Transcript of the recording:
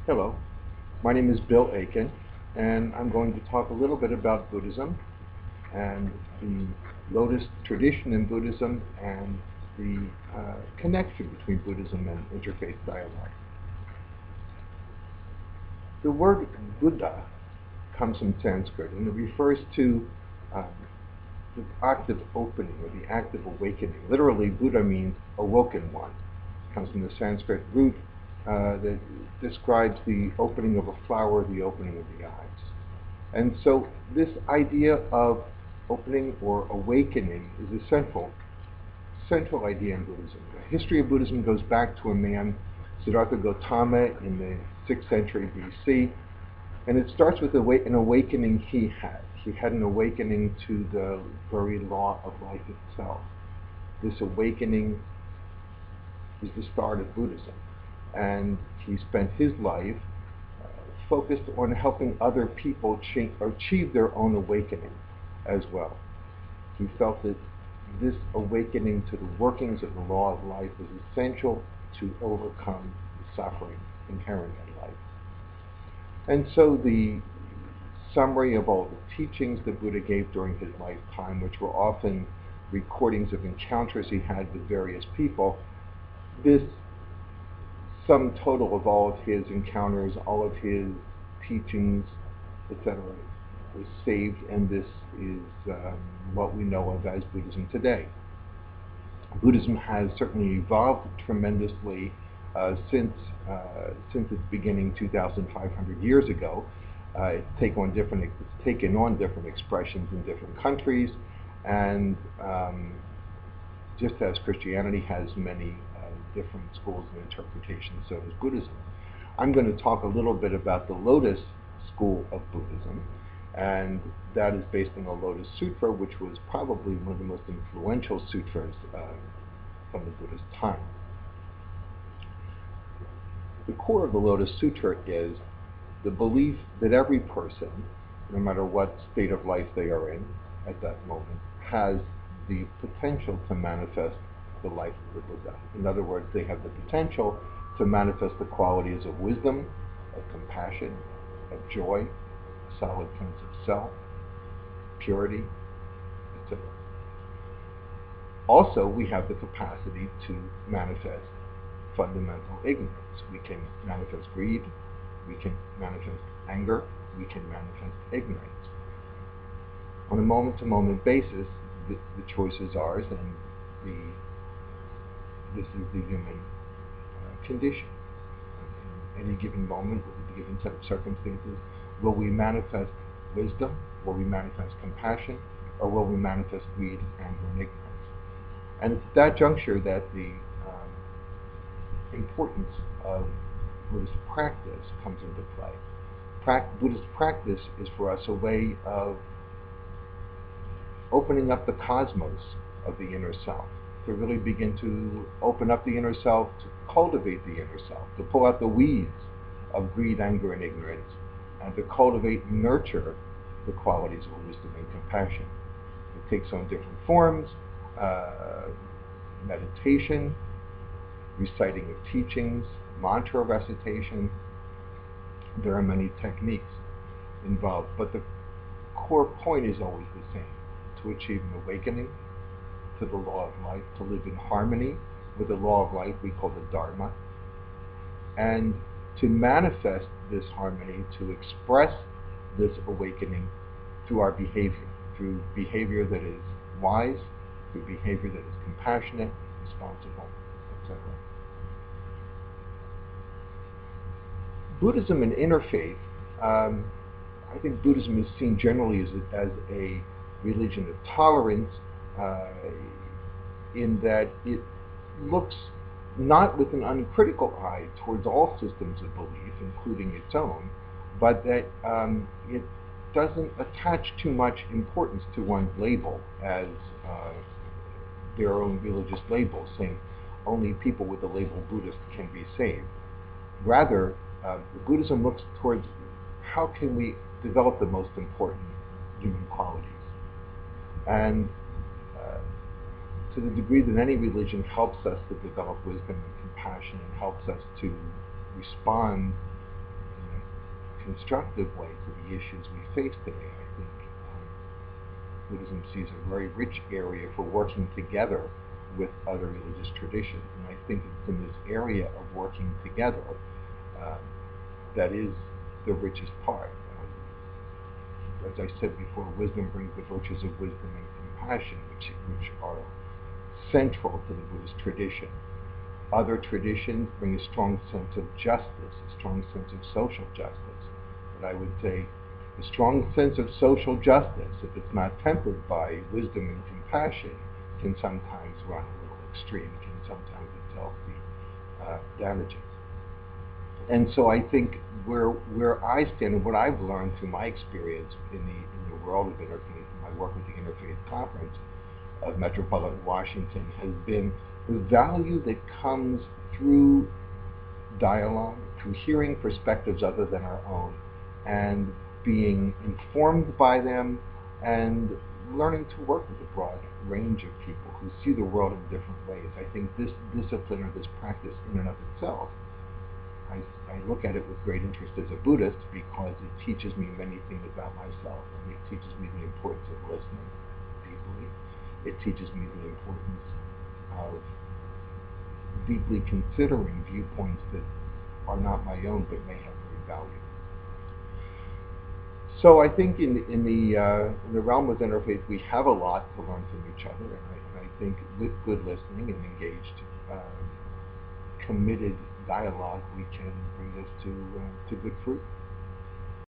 Hello, my name is Bill Aiken, and I'm going to talk a little bit about Buddhism and the Lotus tradition in Buddhism and the connection between Buddhism and interfaith dialogue. The word Buddha comes from Sanskrit, and it refers to um, the act of opening or the act of awakening. Literally, Buddha means awoken one. It comes from the Sanskrit root that describes the opening of a flower, the opening of the eyes. And so this idea of opening or awakening is a central idea in Buddhism. The history of Buddhism goes back to a man, Siddhartha Gautama, in the 6th century BC, and it starts with an awakening he had. He had an awakening to the very law of life itself. This awakening is the start of Buddhism, and he spent his life focused on helping other people achieve their own awakening as well. He felt that this awakening to the workings of the law of life was essential to overcome the suffering inherent in life. And so the summary of all the teachings that Buddha gave during his lifetime, which were often recordings of encounters he had with various people, this sum total of all of his encounters, all of his teachings, etc., was saved, and this is what we know of as Buddhism today. Buddhism has certainly evolved tremendously since its beginning 2,500 years ago. It's taken on different expressions in different countries, and just as Christianity has many different schools of interpretation, so does Buddhism. I'm going to talk a little bit about the Lotus school of Buddhism, and that is based on the Lotus Sutra, which was probably one of the most influential sutras from the Buddhist time. The core of the Lotus Sutra is the belief that every person, no matter what state of life they are in at that moment, has the potential to manifest the life of the Buddha. In other words, they have the potential to manifest the qualities of wisdom, of compassion, of joy, a solid sense of self, purity, etc. Also, we have the capacity to manifest fundamental ignorance. We can manifest greed, we can manifest anger, we can manifest ignorance. On a moment-to-moment basis, the choice is ours, and this is the human condition. In any given moment, with a given set of circumstances, will we manifest wisdom, will we manifest compassion, or will we manifest greed, anger, and ignorance? And it's at that juncture that the importance of Buddhist practice comes into play. Buddhist practice is for us a way of opening up the cosmos of the inner self, to really begin to open up the inner self, to cultivate the inner self, to pull out the weeds of greed, anger, and ignorance, and to cultivate and nurture the qualities of wisdom and compassion. It takes on different forms, meditation, reciting of teachings, mantra recitation. There are many techniques involved, but the core point is always the same: to achieve an awakening to the law of life, to live in harmony with the law of life we call the Dharma, and to manifest this harmony, to express this awakening through our behavior, through behavior that is wise, through behavior that is compassionate, responsible, etc. Buddhism and interfaith, I think Buddhism is seen generally as a religion of tolerance, in that it looks not with an uncritical eye towards all systems of belief, including its own, but that it doesn't attach too much importance to one's label as their own religious label, saying only people with the label Buddhist can be saved. Rather, Buddhism looks towards how can we develop the most important human qualities. And to the degree that any religion helps us to develop wisdom and compassion and helps us to respond constructive way to the issues we face today. I think Buddhism sees a very rich area for working together with other religious traditions, and I think it's in this area of working together that is the richest part. As I said before, wisdom brings the virtues of wisdom and compassion, which are central to the Buddhist tradition. Other traditions bring a strong sense of justice, a strong sense of social justice. But I would say a strong sense of social justice, if it's not tempered by wisdom and compassion, can sometimes run a little extreme, can sometimes itself be damaging. And so I think where I stand and what I've learned through my experience in the world of interfaith, my work with the Interfaith Conference of Metropolitan Washington, has been the value that comes through dialogue, through hearing perspectives other than our own, and being informed by them, and learning to work with a broad range of people who see the world in different ways. I think this discipline or this practice in and of itself, I look at it with great interest as a Buddhist because it teaches me many things about myself. And it teaches me the importance of listening deeply. It teaches me the importance of deeply considering viewpoints that are not my own but may have great value. So I think in the realm of interfaith, we have a lot to learn from each other, and I think with good listening and engaged, committed dialogue, we can bring this to good fruit.